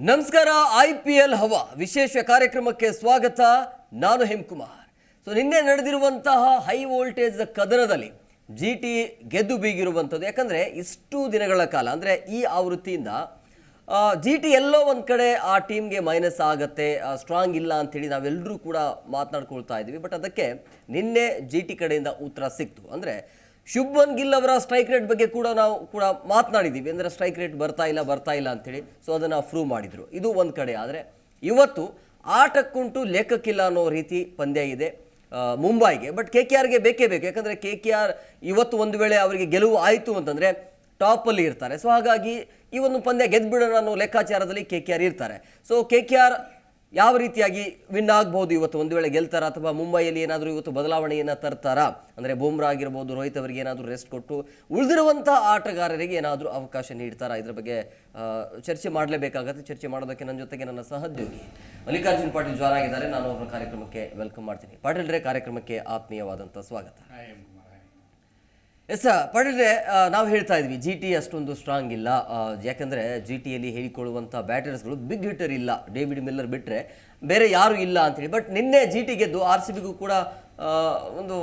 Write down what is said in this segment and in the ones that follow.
ನಮಸ್ಕಾರ. IPL ಹವಾ ವಿಶೇಷ ಕಾರ್ಯಕ್ರಮಕ್ಕೆ ಸ್ವಾಗತ. ನಾನು ಹೇಮಕುಮಾರ್. ನಿನ್ನೆ ನಡೆದಿರುವಂತಹ ಹೈ ವೋಲ್ಟೇಜ್ ಕದನದಲ್ಲಿ GT ಗೆದ್ದು ಬೀಗಿರುವಂಥದ್ದು. ಯಾಕಂದರೆ ಇಷ್ಟು ದಿನಗಳ ಕಾಲ ಅಂದರೆ ಈ ಆವೃತ್ತಿಯಿಂದ GT ಎಲ್ಲೋ ಒಂದು ಕಡೆ ಆ ಟೀಮ್ಗೆ ಮೈನಸ್ ಆಗುತ್ತೆ, ಸ್ಟ್ರಾಂಗ್ ಇಲ್ಲ ಅಂಥೇಳಿ ನಾವೆಲ್ಲರೂ ಕೂಡ ಮಾತನಾಡ್ಕೊಳ್ತಾ ಇದ್ದೀವಿ. ಬಟ್ ಅದಕ್ಕೆ ನಿನ್ನೆ GT ಕಡೆಯಿಂದ ಉತ್ತರ ಸಿಕ್ತು. ಅಂದರೆ ಶುಭ್ಮನ್ ಗಿಲ್ ಅವರ ಸ್ಟ್ರೈಕ್ ರೇಟ್ ಬಗ್ಗೆ ಕೂಡ ನಾವು ಮಾತನಾಡಿದ್ದೀವಿ. ಅಂದರೆ ಸ್ಟ್ರೈಕ್ ರೇಟ್ ಬರ್ತಾ ಇಲ್ಲ ಅಂಥೇಳಿ. ಸೊ ಅದನ್ನು ಪ್ರೂವ್ ಮಾಡಿದರು. ಇದು ಒಂದು ಕಡೆ. ಆದರೆ ಇವತ್ತು ಆಟಕ್ಕುಂಟು ಲೆಕ್ಕಕ್ಕಿಲ್ಲ ಅನ್ನೋ ರೀತಿ ಪಂದ್ಯ ಇದೆ ಮುಂಬೈಗೆ. ಬಟ್ KKRಗೆ ಬೇಕೇ ಬೇಕು. ಯಾಕಂದರೆ KKR ಇವತ್ತು ಒಂದು ವೇಳೆ ಅವರಿಗೆ ಗೆಲುವು ಆಯಿತು ಅಂತಂದರೆ ಟಾಪಲ್ಲಿ ಇರ್ತಾರೆ. ಸೊ ಹಾಗಾಗಿ ಈ ಒಂದು ಪಂದ್ಯ ಗೆದ್ದುಬಿಡೋಣ ಅನ್ನೋ ಲೆಕ್ಕಾಚಾರದಲ್ಲಿ KKR ಇರ್ತಾರೆ. ಸೊ KKR ಯಾವ ರೀತಿಯಾಗಿ ವಿನ್ ಆಗ್ಬೋದು ಇವತ್ತು, ಒಂದು ವೇಳೆ ಗೆಲ್ತಾರ ಅಥವಾ ಮುಂಬೈಯಲ್ಲಿ ಏನಾದರೂ ಇವತ್ತು ಬದಲಾವಣೆಯನ್ನು ತರ್ತಾರಾ? ಅಂದರೆ ಬೂಮ್ರಾ ಆಗಿರ್ಬೋದು, ರೋಹಿತ್ ಅವರಿಗೆ ಏನಾದರೂ ರೆಸ್ಟ್ ಕೊಟ್ಟು ಉಳಿದಿರುವಂಥ ಆಟಗಾರರಿಗೆ ಏನಾದರೂ ಅವಕಾಶ ನೀಡ್ತಾರಾ? ಇದರ ಬಗ್ಗೆ ಚರ್ಚೆ ಮಾಡಲೇಬೇಕಾಗತ್ತೆ. ಚರ್ಚೆ ಮಾಡೋದಕ್ಕೆ ನನ್ನ ಜೊತೆಗೆ ನನ್ನ ಸಹೋದ್ಯೋಗಿ ಮಲ್ಲಿಕಾರ್ಜುನ್ ಪಾಟೀಲ್ ಜಾಯ್ನ್ ಆಗಿದ್ದಾರೆ. ನಾನು ಅವರ ಕಾರ್ಯಕ್ರಮಕ್ಕೆ ವೆಲ್ಕಮ್ ಮಾಡ್ತೀನಿ. ಪಾಟೀಲ್ರೇ, ಕಾರ್ಯಕ್ರಮಕ್ಕೆ ಆತ್ಮೀಯವಾದಂಥ ಸ್ವಾಗತ. ಎಸ್ ಪಾಟೀಲ್ರೇ, ನಾವು ಹೇಳ್ತಾ ಇದ್ವಿ GT ಅಷ್ಟೊಂದು ಸ್ಟ್ರಾಂಗ್ ಇಲ್ಲ. ಯಾಕಂದರೆ GTಯಲ್ಲಿ ಹೇಳಿಕೊಳ್ಳುವಂಥ ಬ್ಯಾಟರ್ಸ್ಗಳು ಬಿಗ್ ಹಿಟ್ಟರ್ ಇಲ್ಲ, ಡೇವಿಡ್ ಮಿಲ್ಲರ್ ಬಿಟ್ಟರೆ ಬೇರೆ ಯಾರೂ ಇಲ್ಲ ಅಂಥೇಳಿ. ಬಟ್ ನಿನ್ನೆ GT ಗೆದ್ದು RCBಗೂ ಕೂಡ ಒಂದು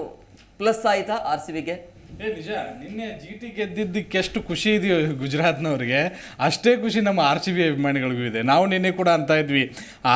ಪ್ಲಸ್ ಆಯಿತಾ RCBಗೆ? ನಿಜ, ನಿನ್ನೆ GT ಗೆದ್ದಿದ್ದಕ್ಕೆ ಎಷ್ಟು ಖುಷಿ ಇದೆಯೋ ಗುಜರಾತ್ನವ್ರಿಗೆ, ಅಷ್ಟೇ ಖುಷಿ ನಮ್ಮ RCB ಅಭಿಮಾನಿಗಳಿಗೂ ಇದೆ. ನಾವು ನಿನ್ನೆ ಕೂಡ ಅಂತ ಇದ್ವಿ,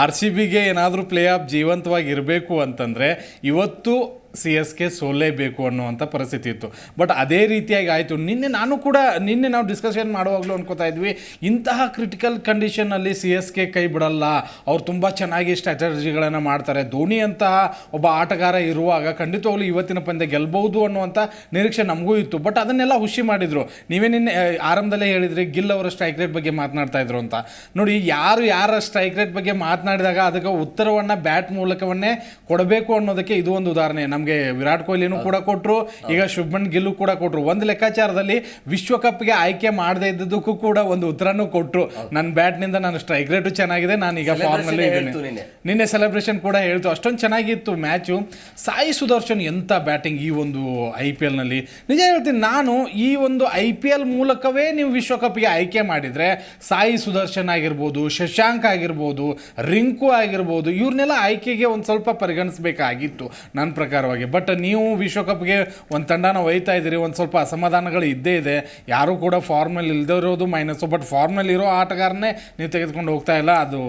RCBಗೆ ಏನಾದರೂ ಪ್ಲೇ ಆಫ್ ಜೀವಂತವಾಗಿ ಇರಬೇಕು ಅಂತಂದರೆ ಇವತ್ತು CSK ಸೋಲೇಬೇಕು ಅನ್ನುವಂಥ ಪರಿಸ್ಥಿತಿ ಇತ್ತು. ಬಟ್ ಅದೇ ರೀತಿಯಾಗಿ ಆಯಿತು. ನಿನ್ನೆ ನಾವು ಡಿಸ್ಕಷನ್ ಮಾಡುವಾಗಲೂ ಅನ್ಕೋತಾ ಇದ್ವಿ, ಇಂತಹ ಕ್ರಿಟಿಕಲ್ ಕಂಡೀಷನ್ನಲ್ಲಿ CSK ಕೈ ಬಿಡಲ್ಲ, ಅವ್ರು ತುಂಬ ಚೆನ್ನಾಗಿ ಸ್ಟ್ರಾಟಜಿಗಳನ್ನು ಮಾಡ್ತಾರೆ. ಧೋನಿ ಅಂತಹ ಒಬ್ಬ ಆಟಗಾರ ಇರುವಾಗ ಖಂಡಿತವಾಗ್ಲೂ ಇವತ್ತಿನ ಪಂದ್ಯ ಗೆಲ್ಬಹುದು ಅನ್ನುವಂಥ ನಿರೀಕ್ಷೆ ನಮಗೂ ಇತ್ತು. ಬಟ್ ಅದನ್ನೆಲ್ಲ ಹುಷಿ ಮಾಡಿದರು. ನೀವೇ ನಿನ್ನೆ ಆರಂಭದಲ್ಲೇ ಹೇಳಿದ್ರಿ ಗಿಲ್ ಅವರ ಸ್ಟ್ರೈಕ್ ರೇಟ್ ಬಗ್ಗೆ ಮಾತನಾಡ್ತಾ ಇದ್ರು ಅಂತ. ನೋಡಿ, ಯಾರ ಸ್ಟ್ರೈಕ್ ರೇಟ್ ಬಗ್ಗೆ ಮಾತನಾಡಿದಾಗ ಅದಕ್ಕೆ ಉತ್ತರವನ್ನು ಬ್ಯಾಟ್ ಮೂಲಕವನ್ನೇ ಕೊಡಬೇಕು ಅನ್ನೋದಕ್ಕೆ ಇದು ಒಂದು ಉದಾಹರಣೆ. ನಮಗೆ ವಿರಾಟ್ ಕೊಹ್ಲಿನೂ ಕೂಡ ಕೊಟ್ಟರು, ಈಗ ಶುಭ್ಮನ್ ಗಿಲ್ಲು ಕೂಡ ಕೊಟ್ಟರು. ಒಂದು ಲೆಕ್ಕಾಚಾರದಲ್ಲಿ ವಿಶ್ವಕಪ್ಗೆ ಆಯ್ಕೆ ಮಾಡದೇ ಇದ್ದದಕ್ಕೂ ಕೂಡ ಒಂದು ಉತ್ತರನೂ ಕೊಟ್ಟರು. ನನ್ನ ಬ್ಯಾಟ್ನಿಂದ ನನ್ನ ಸ್ಟ್ರೈಕ್ ರೇಟು ಚೆನ್ನಾಗಿದೆ, ನಾನೀಗ ಫಾರ್ಮಲ್ಲೇ ಇದ್ದೀನಿ. ನಿನ್ನೆ ಸೆಲೆಬ್ರೇಷನ್ ಕೂಡ ಹೇಳ್ತು, ಅಷ್ಟೊಂದು ಚೆನ್ನಾಗಿತ್ತು ಮ್ಯಾಚು. ಸಾಯಿ ಸುದರ್ಶನ್ ಎಂಥ ಬ್ಯಾಟಿಂಗ್ ಈ ಒಂದು IPLನಲ್ಲಿ. ನಿಜ ಹೇಳ್ತೀನಿ, ನಾನು ಈ ಒಂದು IPL ಮೂಲಕವೇ ನೀವು ವಿಶ್ವಕಪ್ಗೆ ಆಯ್ಕೆ ಮಾಡಿದರೆ ಸಾಯಿ ಸುದರ್ಶನ್ ಆಗಿರ್ಬೋದು, ಶಶಾಂಕ್ ಆಗಿರ್ಬೋದು, ರಿಂಕು ಆಗಿರ್ಬೋದು, ಇವ್ರನ್ನೆಲ್ಲ ಆಯ್ಕೆಗೆ ಒಂದು ಸ್ವಲ್ಪ ಪರಿಗಣಿಸಬೇಕಾಗಿತ್ತು ನನ್ನ ಪ್ರಕಾರವಾಗಿ. ಬಟ್ ನೀವು ವಿಶ್ವಕಪ್ಗೆ ಒಂದು ತಂಡನ ಒಯ್ತಾ ಇದ್ದೀರಿ, ಒಂದು ಸ್ವಲ್ಪ ಅಸಮಾಧಾನಗಳು ಇದ್ದೇ ಇದೆ. ಯಾರೂ ಕೂಡ ಫಾರ್ಮಲ್ಲಿ ಇರೋದು ಮೈನಸ್ಸು. ಬಟ್ ಫಾರ್ಮಲ್ಲಿ ಇರೋ ಆಟಗಾರನ್ನೇ ನೀವು ತೆಗೆದುಕೊಂಡು ಹೋಗ್ತಾ ಇಲ್ಲ. ಅದು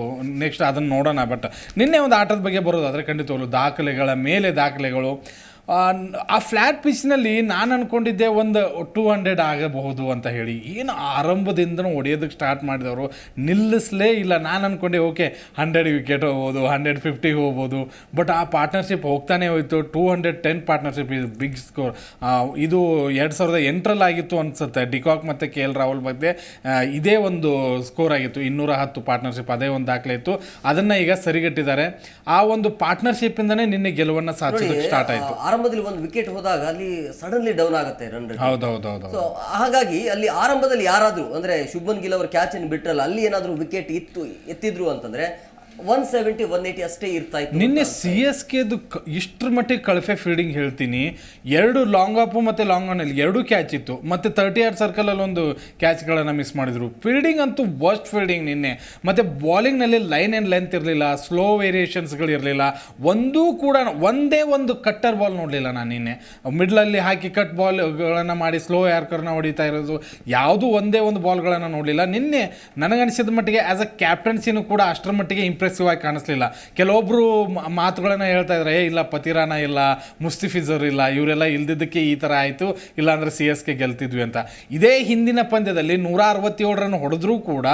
ನೆಕ್ಸ್ಟ್ ಅದನ್ನು ನೋಡೋಣ. ಬಟ್ ನಿನ್ನೆ ಒಂದು ಆಟದ ಬಗ್ಗೆ ಬರೋದಾದರೆ ಖಂಡಿತವಾಗ್ಲು ದಾಖಲೆಗಳ ಮೇಲೆ ದಾಖಲೆಗಳು. ಆ ಫ್ಲ್ಯಾಟ್ ಪಿಚ್ನಲ್ಲಿ ನಾನು ಅಂದ್ಕೊಂಡಿದ್ದೆ ಒಂದು 200 ಆಗಬಹುದು ಅಂತ ಹೇಳಿ. ಏನು ಆರಂಭದಿಂದನೂ ಹೊಡೆಯೋದಕ್ಕೆ ಸ್ಟಾರ್ಟ್ ಮಾಡಿದವರು ನಿಲ್ಲಿಸಲೇ ಇಲ್ಲ. ನಾನು ಅಂದ್ಕೊಂಡೆ ಓಕೆ 100 ವಿಕೆಟ್ ಹೋಗ್ಬೋದು, 150 ಹೋಗ್ಬೋದು. ಬಟ್ ಆ ಪಾರ್ಟ್ನರ್ಶಿಪ್ ಹೋಗ್ತಾನೆ ಹೋಯಿತು. 210 ಪಾರ್ಟ್ನರ್ಶಿಪ್, ಇದು ಬಿಗ್ ಸ್ಕೋರ್. ಇದು 2008ರಲ್ಲಿ ಆಗಿತ್ತು ಅನಿಸುತ್ತೆ. ಡಿಕಾಕ್ ಮತ್ತು KL ರಾಹುಲ್ ಬಗ್ಗೆ ಇದೇ ಒಂದು ಸ್ಕೋರ್ ಆಗಿತ್ತು. 210 ಪಾರ್ಟ್ನರ್ಶಿಪ್, ಅದೇ ಒಂದು ದಾಖಲೆ ಇತ್ತು. ಅದನ್ನು ಈಗ ಸರಿಗಟ್ಟಿದ್ದಾರೆ. ಆ ಒಂದು ಪಾರ್ಟ್ನರ್ಶಿಪ್ಪಿಂದನೇ ನಿನ್ನೆ ಗೆಲುವನ್ನು ಸಾಧಿಸೋದಕ್ಕೆ ಸ್ಟಾರ್ಟ್ ಆಯಿತು. ಆರಂಭದಲ್ಲಿ ಒಂದು ವಿಕೆಟ್ ಹೋದಾಗ ಅಲ್ಲಿ ಸಡನ್ಲಿ ಡೌನ್ ಆಗುತ್ತೆ ರನ್ ರೇಟ್. ಹೌದೌದು. ಸೊ ಹಾಗಾಗಿ ಅಲ್ಲಿ ಆರಂಭದಲ್ಲಿ ಯಾರಾದರೂ ಅಂದರೆ ಶುಭ್ಮನ್ ಗಿಲ್ ಅವರ ಕ್ಯಾಚ್ ಅನ್ನು ಬಿಟ್ರಲ್ಲ, ಅಲ್ಲಿ ಏನಾದರೂ ವಿಕೆಟ್ ಎತ್ತಿದ್ರು ಅಂತಂದ್ರೆ 170 180 ಅಷ್ಟೇ ಇರ್ತಾ ಇತ್ತು. ನಿನ್ನೆ CSKದು ಇಷ್ಟರ ಮಟ್ಟಿಗೆ ಕಳಫೆ ಫೀಲ್ಡಿಂಗ್ ಹೇಳ್ತೀನಿ. 2 ಲಾಂಗ್ ಆಫು ಮತ್ತು ಲಾಂಗ್ ಆನಲ್ಲಿ 2 ಕ್ಯಾಚ್ ಇತ್ತು. ಮತ್ತು 30 ಯಾರ್ಡ್ ಸರ್ಕಲಲ್ಲಿ ಒಂದು ಕ್ಯಾಚ್ಗಳನ್ನು ಮಿಸ್ ಮಾಡಿದರು. ಫೀಲ್ಡಿಂಗ್ ಅಂತೂ ವರ್ಸ್ಟ್ ಫೀಲ್ಡಿಂಗ್ ನಿನ್ನೆ. ಮತ್ತು ಬಾಲಿಂಗ್ನಲ್ಲಿ ಲೈನ್ ಆ್ಯಂಡ್ ಲೆಂತ್ ಇರಲಿಲ್ಲ, ಸ್ಲೋ ವೇರಿಯೇಷನ್ಸ್ಗಳು ಇರಲಿಲ್ಲ. ಒಂದೇ ಒಂದು ಕಟ್ಟರ್ ಬಾಲ್ ನೋಡಲಿಲ್ಲ ನಾನು ನಿನ್ನೆ. ಮಿಡ್ಲಲ್ಲಿ ಹಾಕಿ ಕಟ್ ಬಾಲ್ಗಳನ್ನು ಮಾಡಿ ಸ್ಲೋ ಯಾರ್ಕರ್ನ ಹೊಡಿತಾ ಇರೋದು, ಯಾವುದೂ ಒಂದೇ ಒಂದು ಬಾಲ್ಗಳನ್ನು ನೋಡಲಿಲ್ಲ. ನಿನ್ನೆ ನನಗನ್ಸಿದ ಮಟ್ಟಿಗೆ ಆ್ಯಸ್ ಅ ಕ್ಯಾಪ್ಟನ್ಸಿನೂ ಕೂಡ ಅಷ್ಟರ ಮಟ್ಟಿಗೆ ಇಂಪ್ರೆಸಿವ್ ಆಗಿ ಕಾಣಿಸ್ಲಿಲ್ಲ. ಕೆಲವೊಬ್ಬರು ಮಾತುಗಳನ್ನು ಹೇಳ್ತಾ ಇದ್ದಾರೆ, ಇಲ್ಲ ಪತಿರಾನ ಇಲ್ಲ, ಮುಸ್ತಿಫಿಜರ್ ಇಲ್ಲ, ಇವರೆಲ್ಲ ಇಲ್ದಿದ್ದಕ್ಕೆ ಈ ಥರ ಆಯಿತು, ಇಲ್ಲಾಂದರೆ CSK ಗೆಲ್ತಿದ್ವಿ ಅಂತ. ಇದೇ ಹಿಂದಿನ ಪಂದ್ಯದಲ್ಲಿ 167 ರನ್ ಹೊಡೆದ್ರೂ ಕೂಡ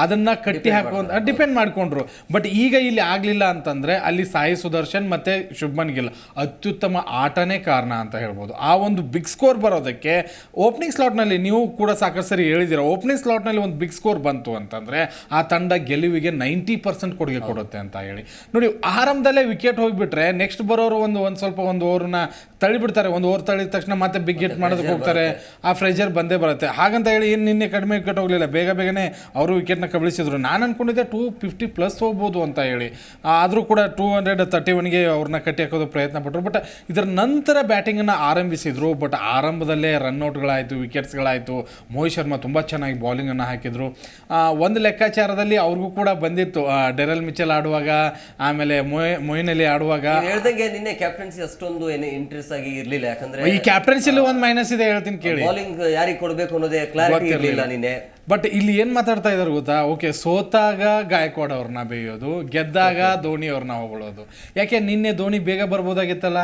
ಅದನ್ನು ಕಟ್ಟಿ ಹಾಕುವಂತ ಡಿಪೆಂಡ್ ಮಾಡಿಕೊಂಡ್ರು. ಬಟ್ ಈಗ ಇಲ್ಲಿ ಆಗಲಿಲ್ಲ ಅಂತಂದರೆ ಅಲ್ಲಿ ಸಾಯಿ ಸುದರ್ಶನ್ ಮತ್ತು ಶುಭ್ಮನ್ ಗಿಲ್ ಅತ್ಯುತ್ತಮ ಆಟನೇ ಕಾರಣ ಅಂತ ಹೇಳ್ಬೋದು. ಆ ಒಂದು ಬಿಗ್ ಸ್ಕೋರ್ ಬರೋದಕ್ಕೆ ಓಪನಿಂಗ್ ಸ್ಲಾಟ್ನಲ್ಲಿ ನೀವು ಕೂಡ ಸಾಕಷ್ಟು ಸರಿ ಹೇಳಿದ್ದೀರ, ಓಪನಿಂಗ್ ಸ್ಲಾಟ್ನಲ್ಲಿ ಒಂದು ಬಿಗ್ ಸ್ಕೋರ್ ಬಂತು ಅಂತಂದರೆ ಆ ತಂಡ ಗೆಲುವಿಗೆ 90% ಕೊಡುಗೆ ಕೊಡುತ್ತೆ ಅಂತ ಹೇಳಿ. ನೋಡಿ ಆರಂಭದಲ್ಲೇ ವಿಕೆಟ್ ಹೋಗ್ಬಿಟ್ರೆ ನೆಕ್ಸ್ಟ್ ಬರೋರು ಒಂದು ಓವರ್ನ ತಳ್ಳಿಬಿಡ್ತಾರೆ. ಒಂದು ಓವರ್ ತಳ್ಳಿದ ತಕ್ಷಣ ಮತ್ತೆ ಬಿಗ್ ಹಿಟ್ ಮಾಡೋದಕ್ಕೆ ಹೋಗ್ತಾರೆ, ಆ ಪ್ರೆಷರ್ ಬಂದೇ ಬರುತ್ತೆ. ಹಾಗಂತ ಹೇಳಿ ಏನು ನಿನ್ನೆ ಕಡಿಮೆ ವಿಕೆಟ್ ಹೋಗಲಿಲ್ಲ, ಬೇಗನೆ ಅವರು ವಿಕೆಟ್ನ ಕಬಳಿಸಿದ್ರು. ನಾನು ಅನ್ಕೊಂಡಿದ್ದೆ 250+ ಹೋಗ್ಬೋದು ಅಂತ ಹೇಳಿ, ಆದರೂ ಕೂಡ 231ಗೆ ಅವ್ರನ್ನ ಕಟ್ಟಿ ಹಾಕೋದು ಪ್ರಯತ್ನ ಪಟ್ಟರು. ಬಟ್ ಇದರ ನಂತರ ಬ್ಯಾಟಿಂಗನ್ನು ಆರಂಭಿಸಿದ್ರು. ಬಟ್ ಆರಂಭದಲ್ಲೇ ರನ್ಔಟ್ಗಳಾಯಿತು, ವಿಕೆಟ್ಸ್ಗಳಾಯಿತು. ಮೋಹಿತ್ ಶರ್ಮಾ ತುಂಬ ಚೆನ್ನಾಗಿ ಬೌಲಿಂಗನ್ನು ಹಾಕಿದ್ರು. ಒಂದು ಲೆಕ್ಕಾಚಾರದಲ್ಲಿ ಅವ್ರಿಗೂ ಕೂಡ ಬಂದಿತ್ತು, ಡೆರೆಲ್ ಮಿಚೆಲ್ ಆಡುವಾಗ, ಆಮೇಲೆ ಮೊಯಿನ್ ಅಲಿ ಆಡುವಾಗ. ಹೇಳ್ದಂಗೆ ನಿನ್ನೆ ಕ್ಯಾಪ್ಟನ್ಸಿ ಅಷ್ಟೊಂದು ಏನು ಇಂಟ್ರೆಸ್ಟ್ ಆಗಿ ಇರ್ಲಿಲ್ಲ, ಯಾಕಂದ್ರೆ ಈ ಕ್ಯಾಪ್ಟನ್ಸಿಲಿ ಒಂದು ಮೈನಸ್ ಇದೆ, ಹೇಳ್ತೀನಿ ಕೇಳಿ. ಬೌಲಿಂಗ್ ಯಾರಿಗೆ ಕೊಡಬೇಕು ಅನ್ನೋದೇ ಕ್ಲಾರಿಟಿ ಇರಲಿಲ್ಲ ನಿನ್ನೆ. ಬಟ್ ಇಲ್ಲಿ ಏನ್ ಮಾತಾಡ್ತಾ ಇದಾರೆ ಗೊತ್ತಾ, ಓಕೆ ಸೋತಾಗ ಗಾಯಕ್ವಾಡ್ ಅವ್ರನ್ನ ಬೇಯೋದು, ಗೆದ್ದಾಗ ಧೋನಿ ಅವ್ರನ್ನ ಹೊಗಳೋದು. ಯಾಕೆ ನಿನ್ನೆ ಧೋನಿ ಬೇಗ ಬರ್ಬೋದಾಗಿತ್ತಲ್ಲ,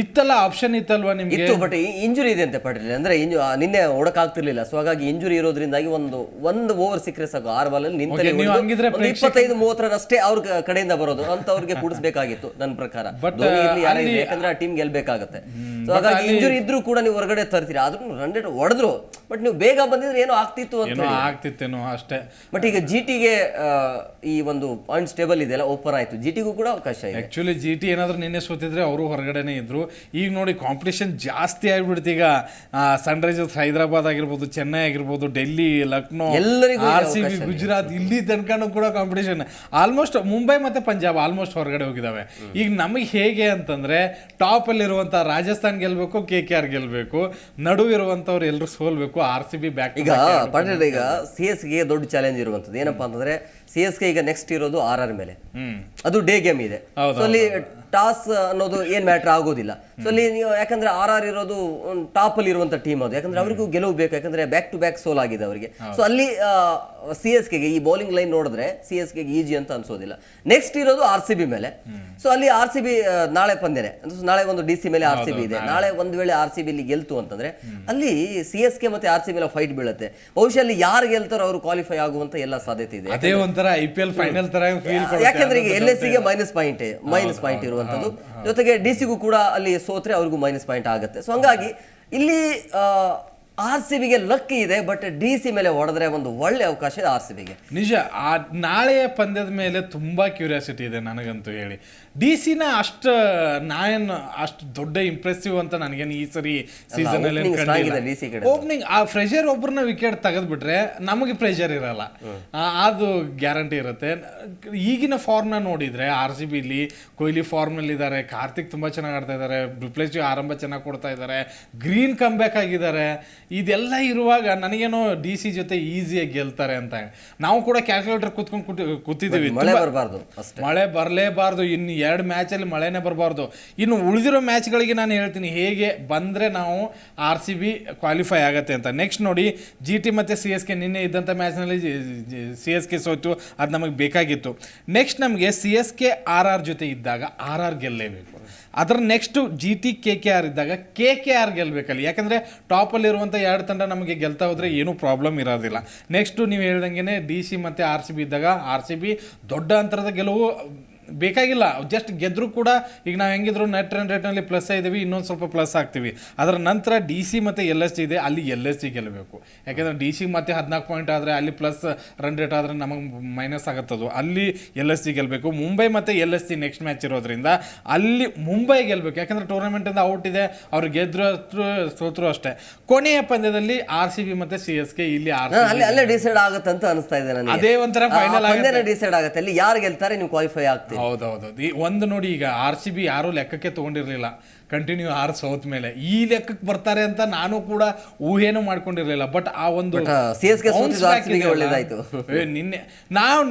ಇತ್ತಲ್ಲ, ಆಪ್ಷನ್ ಇತ್ತಲ್ವಾ ನಿಮ್ಗೆ? ಇತ್ತು, ಬಟ್ ಇಂಜುರಿ ಇದೆ ಅಂತೆ ಪಾಟೀಲ್. ಅಂದ್ರೆ ನಿನ್ನೆ ಹೊಡಕಾಗ್ತಿರ್ಲಿಲ್ಲ, ಸೊ ಹಾಗಾಗಿ ಇಂಜುರಿ ಇರೋದ್ರಿಂದಾಗಿ ಒಂದು ಓವರ್ ಸಿಕ್ಕರೆ ಸಾಕು 6 ಬಾಲಲ್ಲಿ ನಿಂತಲ್ಲಿ 25-30 ರನ್ ಅಷ್ಟೇ ಅವ್ರ ಕಡೆಯಿಂದ ಬರೋದು ಅಂತ ಅವ್ರಿಗೆ ಕೂಡಿಸ್ಬೇಕಾಗಿತ್ತು ನನ್ನ ಪ್ರಕಾರ. ಯಾಕಂದ್ರೆ ಆ ಟೀಮ್ ಗೆಲ್ಬೇಕಾಗತ್ತೆ. ಸೊ ಹಾಗಾಗಿ ಇಂಜುರಿ ಇದ್ರೂ ಕೂಡ ನೀವು ಹೊರಗಡೆ ತರ್ತೀರಿ, ಆದ್ರೂ ರನ್ ರೇಟ್ ಹೊಡೆದ್ರು. ಬಟ್ ನೀವು ಬೇಗ ಬಂದಿದ್ರೆ ಏನೋ ಆಗ್ತಿತ್ತು ಅಂತ ಆಗ್ತಿತ್ತೇನೋ ಅಷ್ಟೇ. ಬಟ್ ಈಗ ಜಿಟಿಗೆ ಈ ಒಂದು ಪಾಯಿಂಟ್ಸ್ ಟೇಬಲ್ ಇದೆಲ್ಲ ಓಪನ್ ಆಯ್ತು, ಜಿಟಿಗೂ ಕೂಡ ಅವಕಾಶ ಇದೆ. ಆಕ್ಚುಲಿ ಜಿಟಿ ಏನಾದ್ರು ನಿನ್ನೆ ಸೋತಿದ್ರೆ ಅವರು ಹೊರಗಡೆನೆ ಇದ್ರು. ಈಗ ನೋಡಿ ಕಾಂಪಿಟೇಷನ್ ಜಾಸ್ತಿ ಆಗ್ಬಿಡ್ತು. ಈಗ ಸನ್ರೈಸರ್ಸ್ ಹೈದರಾಬಾದ್ ಆಗಿರ್ಬೋದು, ಚೆನ್ನೈ ಆಗಿರ್ಬೋದು, ಡೆಲ್ಲಿ, ಲಕ್ನೋ, RCB, ಗುಜರಾತ್, ಇಲ್ಲಿ ತನಕನೂ ಕೂಡ ಕಾಂಪಿಟೇಷನ್. ಆಲ್ಮೋಸ್ಟ್ ಮುಂಬೈ ಮತ್ತೆ ಪಂಜಾಬ್ ಆಲ್ಮೋಸ್ಟ್ ಹೊರಗಡೆ ಹೋಗಿದಾವೆ. ಈಗ ನಮಗೆ ಹೇಗೆ ಅಂತಂದ್ರೆ ಟಾಪ್ ಅಲ್ಲಿ ಇರುವಂತ ರಾಜಸ್ಥಾನ್ ಗೆಲ್ಬೇಕು, KKR ಗೆಲ್ಬೇಕು, ನಡುವಿರುವಂತವ್ರು ಎಲ್ಲರೂ ಸೋಲ್ಬೇಕು, RCB ಬ್ಯಾಕ್. ಈಗ ಪಾಟೀಲ್, ಈಗ CSK ದೊಡ್ಡ ಚಾಲೆಂಜ್ ಇರುವಂತದ್ದು ಏನಪ್ಪಾ ಅಂತಂದ್ರೆ, CSK ಈಗ ನೆಕ್ಸ್ಟ್ ಇರೋದು RR ಮೇಲೆ, ಅದು ಡೇ ಗೇಮ್ ಇದೆ. ಸೊ ಅಲ್ಲಿ ಟಾಸ್ ಅನ್ನೋದು ಏನ್ ಮ್ಯಾಟರ್ ಆಗೋದಿಲ್ಲ. ಸೊ ಅಲ್ಲಿ ನೀವು ಯಾಕಂದ್ರೆ RR ಇರೋದು ಟಾಪ್ ಅಲ್ಲಿ ಇರುವಂತ ಟೀಮ್ ಅದು, ಯಾಕಂದ್ರೆ ಅವರಿಗೂ ಗೆಲುವು ಬೇಕು, ಯಾಕಂದ್ರೆ ಬ್ಯಾಕ್ ಟು ಬ್ಯಾಕ್ ಸೋಲ್ ಆಗಿದೆ ಅವರಿಗೆ. ಸೊ ಅಲ್ಲಿ CSKಗೆ ಈ ಬೌಲಿಂಗ್ ಲೈನ್ ನೋಡಿದ್ರೆ CSKಗೆ ಈಜಿ ಅಂತ ಅನ್ಸೋದಿಲ್ಲ. ನೆಕ್ಸ್ಟ್ ಇರೋದು RCB ಮೇಲೆ. ಸೊ ಅಲ್ಲಿ RCB ನಾಳೆ ಪಂದ್ಯನೇ, ನಾಳೆ ಒಂದು DC ಮೇಲೆ RCB ಇದೆ. ನಾಳೆ ಒಂದ್ ವೇಳೆ RCB ಇಲ್ಲಿ ಗೆಲ್ತು ಅಂತಂದ್ರೆ ಅಲ್ಲಿ CSK ಮತ್ತೆ RCB ಫೈಟ್ ಬೀಳುತ್ತೆ. ಬಹುಶಃ ಅಲ್ಲಿ ಯಾರು ಗೆಲ್ತಾರೋ ಅವರು ಕ್ವಾಲಿಫೈ ಆಗುವಂತ ಎಲ್ಲ ಸಾಧ್ಯತೆ ಇದೆ. ಅದೇ ಒಂಥರ IPL ಫೈನಲ್ ತರ ಫೀಲ್ ಕೊಡುತ್ತೆ. ಯಾಕಂದ್ರೆ ಈಗ LSCಗೆ ಮೈನಸ್ ಪಾಯಿಂಟ್ ಇರುವಂತದ್ದು, ಜೊತೆಗೆ DC ಗೂ ಕೂಡ ಅಲ್ಲಿ ಸೋತ್ರೆ ಅವ್ರಿಗೂ ಮೈನಸ್ ಪಾಯಿಂಟ್ ಆಗುತ್ತೆ. ಸೊ ಹಂಗಾಗಿ ಇಲ್ಲಿ RCBಗೆ ಲಕ್ ಇದೆ, ಬಟ್ DC ಮೇಲೆ ಹೊಡೆದ್ರೆ ಒಂದು ಒಳ್ಳೆ ಅವಕಾಶ ಇದೆ RCBಗೆ. ನಿಜ. ಆ ನಾಳೆಯ ಪಂದ್ಯದ ಮೇಲೆ ತುಂಬಾ ಕ್ಯೂರಿಯಾಸಿಟಿ ಇದೆ ನನಗಂತೂ ಹೇಳಿ. DC-ನ ಅಷ್ಟು ದೊಡ್ಡ ಇಂಪ್ರೆಸಿವ್ ಅಂತ ನನಗೇನು ಈ ಸರಿ ಸೀಸನ್ ಅಲ್ಲಿ ಓಪನಿಂಗ್ ಆ ಫ್ರೆಷರ್ ಒಬ್ಬರನ್ನ ವಿಕೆಟ್ ತೆಗೆದ್ಬಿಟ್ರೆ ನಮಗೆ ಪ್ರೆಷರ್ ಇರಲ್ಲ, ಅದು ಗ್ಯಾರಂಟಿ ಇರುತ್ತೆ. ಈಗಿನ ಫಾರ್ಮ್ನ ನೋಡಿದ್ರೆ RCB ಇಲ್ಲಿ ಕೊಹ್ಲಿ ಫಾರ್ಮ್ನಲ್ಲಿ ಇದ್ದಾರೆ, ಕಾರ್ತಿಕ್ ತುಂಬಾ ಚೆನ್ನಾಗಿ ಆಡ್ತಾ ಇದ್ದಾರೆ, ಡುಪ್ಲೆಸಿ ಆರಂಭ ಚೆನ್ನಾಗಿ ಕೊಡ್ತಾ ಇದ್ದಾರೆ, ಗ್ರೀನ್ ಕಮ್ ಬ್ಯಾಕ್ ಆಗಿದ್ದಾರೆ. ಇದೆಲ್ಲ ಇರುವಾಗ ನನಗೇನೋ DC ಜೊತೆ ಈಸಿಯಾಗಿ ಗೆಲ್ತಾರೆ ಅಂತ ನಾವು ಕೂಡ ಕ್ಯಾಲ್ಕುಲೇಟರ್ ಕೂತಿದ್ದೀವಿ. ಮಳೆ ಬರಲೇಬಾರ್ದು, ಇನ್ನು 2 ಮ್ಯಾಚಲ್ಲಿ ಮಳೆನೇ ಬರಬಾರ್ದು. ಇನ್ನು ಉಳಿದಿರೋ ಮ್ಯಾಚ್ಗಳಿಗೆ ನಾನು ಹೇಳ್ತೀನಿ ಹೇಗೆ ಬಂದರೆ ನಾವು RCB ಕ್ವಾಲಿಫೈ ಆಗತ್ತೆ ಅಂತ. ನೆಕ್ಸ್ಟ್ ನೋಡಿ, GT ಮತ್ತು CSK ನಿನ್ನೆ ಇದ್ದಂಥ ಮ್ಯಾಚ್ನಲ್ಲಿ CSK ಸೋತು, ಅದು ನಮಗೆ ಬೇಕಾಗಿತ್ತು. ನೆಕ್ಸ್ಟ್ ನಮಗೆ CSK RR ಜೊತೆ ಇದ್ದಾಗ RR ಗೆಲ್ಲೇಬೇಕು. ಅದರ ನೆಕ್ಸ್ಟ್ GT KKR ಇದ್ದಾಗ KKR ಗೆಲ್ಬೇಕಲ್ಲಿ, ಯಾಕಂದರೆ ಟಾಪಲ್ಲಿರುವಂಥ 2 ತಂಡ ನಮಗೆ ಗೆಲ್ತಾ ಹೋದರೆ ಏನೂ ಪ್ರಾಬ್ಲಮ್ ಇರೋದಿಲ್ಲ. ನೆಕ್ಸ್ಟು ನೀವು ಹೇಳ್ದಂಗೆ DC ಮತ್ತು RCB ಇದ್ದಾಗ RCB ದೊಡ್ಡ ಅಂತರದ ಗೆಲುವು ಬೇಕಾಗಿಲ್ಲ, ಜಸ್ಟ್ ಗೆದ್ದರೂ ಕೂಡ ಈಗ ನಾವು ಹೆಂಗಿದ್ರು ನೆಟ್ ರನ್ ರೇಟ್ನಲ್ಲಿ ಪ್ಲಸ್ ಇದ್ದೀವಿ, ಇನ್ನೊಂದು ಸ್ವಲ್ಪ ಪ್ಲಸ್ ಆಗ್ತೀವಿ. ಅದರ ನಂತರ DC ಮತ್ತು LSG ಇದೆ, ಅಲ್ಲಿ LSG ಗೆಲ್ಲಬೇಕು. ಯಾಕೆಂದರೆ DC ಮತ್ತೆ 14 ಪಾಯಿಂಟ್ ಆದರೆ ಅಲ್ಲಿ ಪ್ಲಸ್ ರನ್ ರೇಟ್ ಆದರೆ ನಮಗೆ ಮೈನಸ್ ಆಗುತ್ತದು, ಅಲ್ಲಿ LSG ಗೆಲ್ಲಬೇಕು. ಮುಂಬೈ ಮತ್ತು LSG ನೆಕ್ಸ್ಟ್ ಮ್ಯಾಚ್ ಇರೋದ್ರಿಂದ ಅಲ್ಲಿ ಮುಂಬೈ ಗೆಲ್ಲಬೇಕು, ಯಾಕಂದರೆ ಟೂರ್ನಮೆಂಟಿಂದ ಔಟ್ ಇದೆ, ಅವ್ರು ಗೆದ್ರು ಸೋತರು ಅಷ್ಟೇ. ಕೊನೆಯ ಪಂದ್ಯದಲ್ಲಿ RCB ಮತ್ತು CSK ಇಲ್ಲಿ ಅಲ್ಲೇ ಡಿಸೈಡ್ ಆಗುತ್ತೆ ಅಂತ ಅನಿಸ್ತಾ ಇದೆ ನನಗೆ. ಅದೇ ಒಂಥರ ಫೈನಲ್ ಡಿಸೈಡ್ ಆಗುತ್ತೆ, ಅಲ್ಲಿ ಯಾರು ಗೆಲ್ತಾರೆ ನೀವು ಕ್ವಾಲಿಫೈ ಆಗ್ತೀವಿ. ಹೌದೌದು. ಒಂದು ನೋಡಿ, ಈಗ RCB ಯಾರೂ ಲೆಕ್ಕಕ್ಕೆ ತೊಗೊಂಡಿರಲಿಲ್ಲ ಕಂಟಿನ್ಯೂ 6 ಸೋತ್ ಮೇಲೆ ಈ ಲೆಕ್ಕಕ್ಕೆ ಬರ್ತಾರೆ ಅಂತ ನಾನು ಕೂಡ ಊಹೆನೂ ಮಾಡ್ಕೊಂಡಿರ್ಲಿಲ್ಲ. ಬಟ್ ಆ ಒಂದು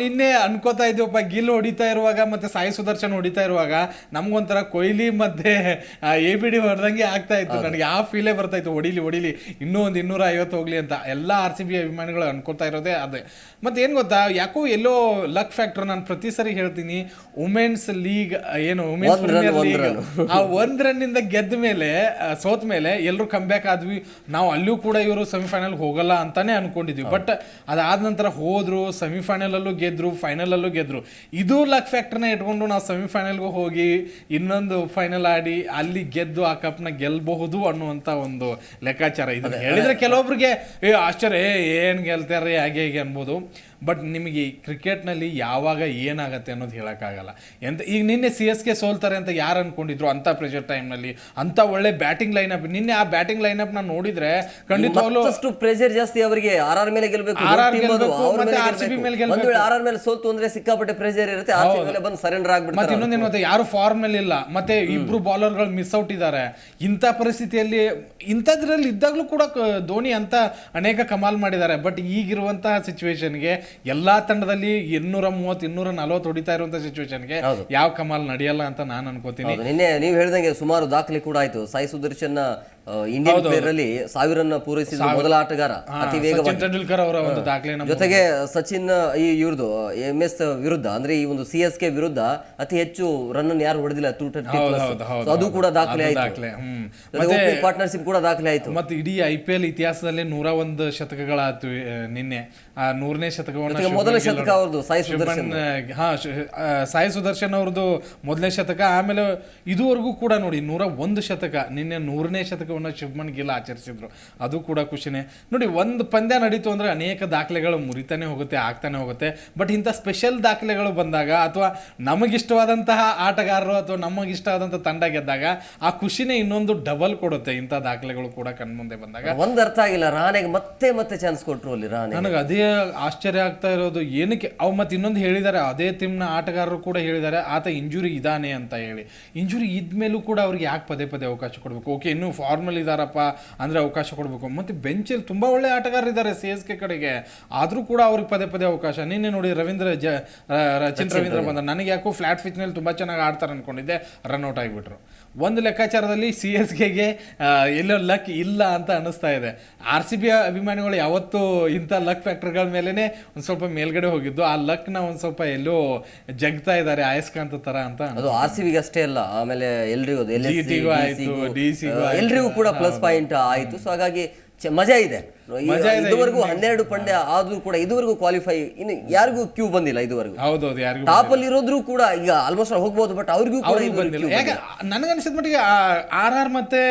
ನಿನ್ನೆ ಅನ್ಕೋತಾ ಇದ್ದೀವಪ್ಪ, ಗಿಲ್ ಹೊಡಿತಾ ಇರುವಾಗ ಮತ್ತೆ ಸಾಯಿ ಸುದರ್ಶನ್ ಹೊಡಿತಾ ಇರುವಾಗ ನಮ್ಗೊಂಥರ ಕೊಹ್ಲಿ ಮತ್ತೆ ABD ಹೊಡೆದಂಗೆ ಆಗ್ತಾ ಇತ್ತು. ನನಗೆ ಆ ಫೀಲೇ ಬರ್ತಾ ಇತ್ತು, ಹೊಡಿಲಿ ಇನ್ನೂ ಒಂದು 250 ಹೋಗ್ಲಿ ಅಂತ ಎಲ್ಲ RCB ಅಭಿಮಾನಿಗಳು ಅನ್ಕೋತಾ ಇರೋದೇ ಅದೇ. ಮತ್ತೆ ಏನು ಗೊತ್ತಾ, ಯಾಕೋ ಎಲ್ಲೋ ಲಕ್ ಫ್ಯಾಕ್ಟರ್. ನಾನು ಪ್ರತಿ ಸರಿ ಹೇಳ್ತೀನಿ, ವುಮೆನ್ಸ್ ಲೀಗ್ ಏನು ವುಮೆನ್ಸ್ ಪ್ರೀಮಿಯರ್ ಲೀಗ್ ಆ 1 ರನ್ನಿಂದ ಗೆದ್ದ ಮೇಲೆ ಸೋತ್ ಮೇಲೆ ಎಲ್ಲರೂ ಕಮ್ ಬ್ಯಾಕ್ ಆದ್ವಿ. ನಾವು ಅಲ್ಲೂ ಕೂಡ ಇವರು ಸೆಮಿಫೈನಲ್ ಹೋಗಲ್ಲ ಅಂತಾನೆ ಅನ್ಕೊಂಡಿದ್ವಿ. ಬಟ್ ಅದಾದ ನಂತರ ಹೋದ್ರು, ಸೆಮಿಫೈನಲಲ್ಲೂ ಗೆದ್ರು, ಫೈನಲಲ್ಲೂ ಗೆದ್ರು. ಇದು ಲಕ್ ಫ್ಯಾಕ್ಟರ್ನ ಇಟ್ಕೊಂಡು ನಾವು ಸೆಮಿಫೈನಲ್ಗೂ ಹೋಗಿ ಇನ್ನೊಂದು ಫೈನಲ್ ಆಡಿ ಅಲ್ಲಿ ಗೆದ್ದು ಆ ಕಪ್ನ ಗೆಲ್ಲಬಹುದು ಅನ್ನುವಂಥ ಒಂದು ಲೆಕ್ಕಾಚಾರ. ಇದನ್ನು ಹೇಳಿದ್ರೆ ಕೆಲವೊಬ್ರಿಗೆ ಆಶ್ಚರ್ಯ, ಏನು ಗೆಲ್ತಾರೆ ಹಾಗೆ ಹೀಗೆ ಅನ್ಬೋದು. ಬಟ್ ನಿಮಗೆ ಕ್ರಿಕೆಟ್ನಲ್ಲಿ ಯಾವಾಗ ಏನಾಗುತ್ತೆ ಅನ್ನೋದು ಹೇಳೋಕ್ಕಾಗಲ್ಲ. ಈಗ ನಿನ್ನೆ CSK ಸೋಲ್ತಾರೆ ಅಂತ ಯಾರು ಅನ್ಕೊಂಡಿದ್ರು ಅಂತ ಪ್ರೆಷರ್ ಟೈಮ್ನಲ್ಲಿ, ಅಂತ ಒಳ್ಳೆ ಬ್ಯಾಟಿಂಗ್ ಲೈನಪ್. ನಿನ್ನೆ ಆ ಬ್ಯಾಟಿಂಗ್ ಲೈನಪ್ ನಾನು ನೋಡಿದ್ರೆ ಖಂಡಿತವಾಗ್ಲೂ ಪ್ರೆಷರ್ ಜಾಸ್ತಿ ಅವರಿಗೆ. ಆರ್ ಮೇಲೆ ಗೆಲ್ಬೇಕು, RCB ಮೇಲೆ ಗೆಲ್ಬೇಕು. ಆರ್ ಮೇಲೆ ಸೋಲ್ತು ಅಂದ್ರೆ ಸಿಕ್ಕಾಪಟ್ಟೆ ಪ್ರೆಷರ್ ಇರುತ್ತೆ, RCB ಮೇಲೆ ಬಂದು ಸರೆಂಡರ್ ಆಗ್ಬಿಡ್ತಾರೆ. ಮತ್ತೆ ಇನ್ನೊಂದೇನು ಮತ್ತೆ ಯಾರು ಫಾರ್ಮ್ ಅಲ್ಲಿ ಇಲ್ಲ, ಮತ್ತೆ ಇಬ್ರು ಬೌಲರ್ಗಳು ಮಿಸ್ ಔಟ್ ಇದ್ದಾರೆ. ಇಂಥ ಪರಿಸ್ಥಿತಿಯಲ್ಲಿ ಇಂಥದ್ರಲ್ಲಿ ಇದ್ದಾಗಲೂ ಕೂಡ ಧೋನಿ ಅಂತ ಅನೇಕ ಕಮಾಲ್ ಮಾಡಿದ್ದಾರೆ. ಬಟ್ ಈಗಿರುವಂತಹ ಸಿಚುವೇಶನ್ಗೆ ಎಲ್ಲಾ ತಂಡದಲ್ಲಿ 230 240 ಹೊಡಿತಾ ಇರುವಂತಹ ಸಿಚುವೇಶನ್ಗೆ ಯಾವ ಕಮಾಲ್ ನಡೆಯಲ್ಲ ಅಂತ ನಾನು ಅನ್ಕೋತೀನಿ. ನಿನ್ನೆ ನೀವು ಹೇಳ್ದಂಗೆ ಸುಮಾರು ದಾಖಲೆ ಕೂಡ ಆಯ್ತು. ಸಾಯಿ ಸುದರ್ಶನ್ ಇಂಡಿಯನ್ ಪ್ಲೇಯರ್ ಅಲ್ಲಿ 1000 ಪೂರೈಸಿದ ಮೊದಲ ಆಟಗಾರ, ಅತಿ ವೇಗವಾಗಿ. ತೆಂಡೂಲ್ಕರ್ ಅವರ ಒಂದು ದಾಖಲೆ ಜೊತೆಗೆ ಸಚಿನ್ ಈ ಇವ್ರದ್ದು MS ವಿರುದ್ಧ ಅಂದ್ರೆ ಈ ಒಂದು CSK ವಿರುದ್ಧ ಅತಿ ಹೆಚ್ಚು ರನ್ ಅನ್ನು ಯಾರು ಹೊಡೆದಿಲ್ಲ, 230+. ಅದು ಕೂಡ ದಾಖಲೆ ಆಯ್ತು. ಪಾರ್ಟ್ನರ್ಶಿಪ್ ಕೂಡ ದಾಖಲೆ ಆಯ್ತು. ಮತ್ತೆ ಇಡೀ IPL ಇತಿಹಾಸದಲ್ಲಿ 101 ಶತಕಗಳಾಯ್ತು. ನಿನ್ನೆ ಆ 100ನೇ ಶತಕವನ್ನು ಮೊದಲ ಶತಕ ಅವ್ರದ್ದು ಸಾಯಿ ಸುದರ್ಶನ್. ಸಾಯಿ ಸುದರ್ಶನ್ ಅವ್ರದ್ದು ಮೊದಲನೇ ಶತಕ. ಆಮೇಲೆ ಇದುವರೆಗೂ ಕೂಡ ನೋಡಿ 101 ಶತಕ. ನಿನ್ನೆ 100ನೇ ಶತಕವನ್ನು ಶುಭ್ಮನ್ ಗಿಲ್ ಆಚರಿಸಿದ್ರು. ಅದು ಕೂಡ ಖುಷಿನೇ. ನೋಡಿ, ಒಂದು ಪಂದ್ಯ ನಡೀತು ಅಂದ್ರೆ ಅನೇಕ ದಾಖಲೆಗಳು ಮುರಿತಾನೆ ಹೋಗುತ್ತೆ, ಆಗ್ತಾನೆ ಹೋಗುತ್ತೆ. ಬಟ್ ಇಂಥ ಸ್ಪೆಷಲ್ ದಾಖಲೆಗಳು ಬಂದಾಗ, ಅಥವಾ ನಮಗಿಷ್ಟವಾದಂತಹ ಆಟಗಾರರು ಅಥವಾ ನಮಗಿಷ್ಟವಾದಂತಹ ತಂಡ ಗೆದ್ದಾಗ ಆ ಖುಷಿನೇ ಇನ್ನೊಂದು ಡಬಲ್ ಕೊಡುತ್ತೆ. ಇಂಥ ದಾಖಲೆಗಳು ಕೂಡ ಕಣ್ಮುಂದೆ ಬಂದಾಗ ಒಂದ್ ಅರ್ಥ ಆಗಿಲ್ಲ, ರಾಣೆಗೆ ಮತ್ತೆ ಚಾನ್ಸ್ ಕೊಟ್ರು ಅಲ್ಲಿ. ನನಗೆ ಅದೇ ಆಶ್ಚರ್ಯ ಆಗ್ತಾ ಇರೋದು, ಏನಕ್ಕೆ ಅವು ಮತ್ತೆ ಇನ್ನೊಂದು ಹೇಳಿದ್ದಾರೆ, ಅದೇ ಟೀಮ್ನ ಆಟಗಾರರು ಕೂಡ ಹೇಳಿದ್ದಾರೆ ಆತ ಇಂಜುರಿ ಇದ್ದಾನೆ ಅಂತ ಹೇಳಿ. ಇಂಜುರಿ ಇದ್ಮೇಲೂ ಕೂಡ ಅವ್ರಿಗೆ ಯಾಕೆ ಪದೇ ಅವಕಾಶ ಕೊಡಬೇಕು? ಓಕೆ, ಇನ್ನೂ ಫಾರ್ಮಲ್ ಇದಾರಪ್ಪ ಅಂದ್ರೆ ಅವಕಾಶ ಕೊಡಬೇಕು. ಮತ್ತೆ ಬೆಂಚಲ್ಲಿ ತುಂಬಾ ಒಳ್ಳೆ ಆಟಗಾರರು ಇದ್ದಾರೆ CSK ಕಡೆಗೆ, ಆದ್ರೂ ಕೂಡ ಅವ್ರಿಗೆ ಪದೇ ಅವಕಾಶ. ನಿನ್ನೆ ನೋಡಿ ರಚಿನ್ ರವೀಂದ್ರ ಬಂದ, ನನಗೆ ಯಾಕೋ ಫ್ಲಾಟ್ ಪಿಚ್ ನಲ್ಲಿ ತುಂಬಾ ಚೆನ್ನಾಗಿ ಆಡ್ತಾರೆ ಅನ್ಕೊಂಡಿದ್ದೆ, ರನ್ಔಟ್ ಆಗಿಬಿಟ್ರು. ಒಂದು ಲೆಕ್ಕಾಚಾರದಲ್ಲಿ CSKಗೆ ಎಲ್ಲೋ ಲಕ್ ಇಲ್ಲ ಅಂತ ಅನಿಸ್ತಾ ಇದೆ. RCB ಅಭಿಮಾನಿಗಳು ಯಾವತ್ತೂ ಇಂಥ ಲಕ್ ಫ್ಯಾಕ್ಟರ್ಗಳ ಮೇಲೆನೆ ಒಂದು ಸ್ವಲ್ಪ ಮೇಲ್ಗಡೆ ಹೋಗಿದ್ದು, ಆ ಲಕ್ನ ಒಂದು ಸ್ವಲ್ಪ ಎಲ್ಲೋ ಜಗ್ತಾ ಇದ್ದಾರೆ ಅಯಸ್ಕಾಂತ ತರ ಅಂತ. ಅದು RCB ಅಷ್ಟೇ ಅಲ್ಲ, ಆಮೇಲೆ ಎಲ್ರಿಗೂ ಎಲ್ರಿಗೂ ಕೂಡ ಪ್ಲಸ್ ಪಾಯಿಂಟ್ ಆಯ್ತು. ಸೊ ಹಾಗಾಗಿ ಮಜಾ ಇದೆ. ಇದುವರೆಗೂ 12 ಪಂದ್ಯ ಆದ್ರೂ ಕೂಡ ಇದುವರೆಗೂ ಕ್ವಾಲಿಫೈ ಇನ್ನು ಯಾರಿಗೂ ಕ್ಯೂ ಬಂದಿಲ್ಲ ಇದುವರೆಗೂ. ಹೌದೌದು, ಯಾರಿಗೂ ಟಾಪ್ ಅಲ್ಲಿ ಇರೋದ್ರು ಕೂಡ ಈಗ ಆಲ್ಮೋಸ್ಟ್ ಹೋಗ್ಬೋದು, ಬಟ್ ಅವ್ರಿಗೂ ಬಂದಿಲ್ಲ. ಯಾಕೆ ನನಗನ್ಸಿದ ಮಟ್ಟಿಗೆ RR ಮತ್ತೆ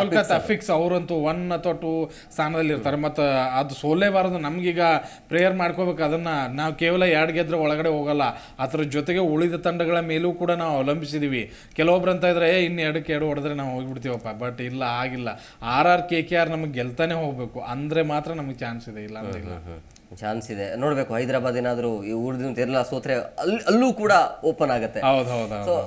ಕೋಲ್ಕತ್ತಾ ಫಿಕ್ಸ್, ಅವರಂತೂ 1 ಅಥವಾ 2 ಸ್ಥಾನದಲ್ಲಿ ಇರ್ತಾರೆ. ಮತ್ತು ಅದು ಸೋಲೇಬಾರದು. ನಮ್ಗೀಗ ಪ್ರೇಯರ್ ಮಾಡ್ಕೋಬೇಕು, ಅದನ್ನ ನಾವು ಕೇವಲ 2 ಗೆದ್ರೆ ಒಳಗಡೆ ಹೋಗಲ್ಲ. ಅದ್ರ ಜೊತೆಗೆ ಉಳಿದ ತಂಡಗಳ ಮೇಲೂ ಕೂಡ ನಾವು ಅವಲಂಬಿಸಿದೀವಿ. ಕೆಲವೊಬ್ರು ಅಂತ ಇದ್ರೆ ಇನ್ನು 2ಕ್ಕೆ 2 ಹೊಡೆದ್ರೆ ನಾವು ಹೋಗ್ಬಿಡ್ತೀವಪ್ಪ. ಬಟ್ ಇಲ್ಲ, ಆಗಿಲ್ಲ. RR KKR ನಮಗೆ ಗೆಲ್ತಾನೆ ಹೋಗ್ಬೇಕು ಅಂದ್ರೆ ಮಾತ್ರ ನಮಗೆ ಚಾನ್ಸ್ ಇದೆ, ಇಲ್ಲ ಅಂತ ಇಲ್ಲ. ಚಾನ್ಸ್ ಇದೆ, ನೋಡ್ಬೇಕು. ಹೈದರಾಬಾದ್ ಏನಾದ್ರು ಈ ಊರ್ದಿಂದ ಎಲ್ಲ ಸೋತ್ರೆ ಅಲ್ಲೂ ಕೂಡ ಓಪನ್ ಆಗುತ್ತೆ. ಹೌದು.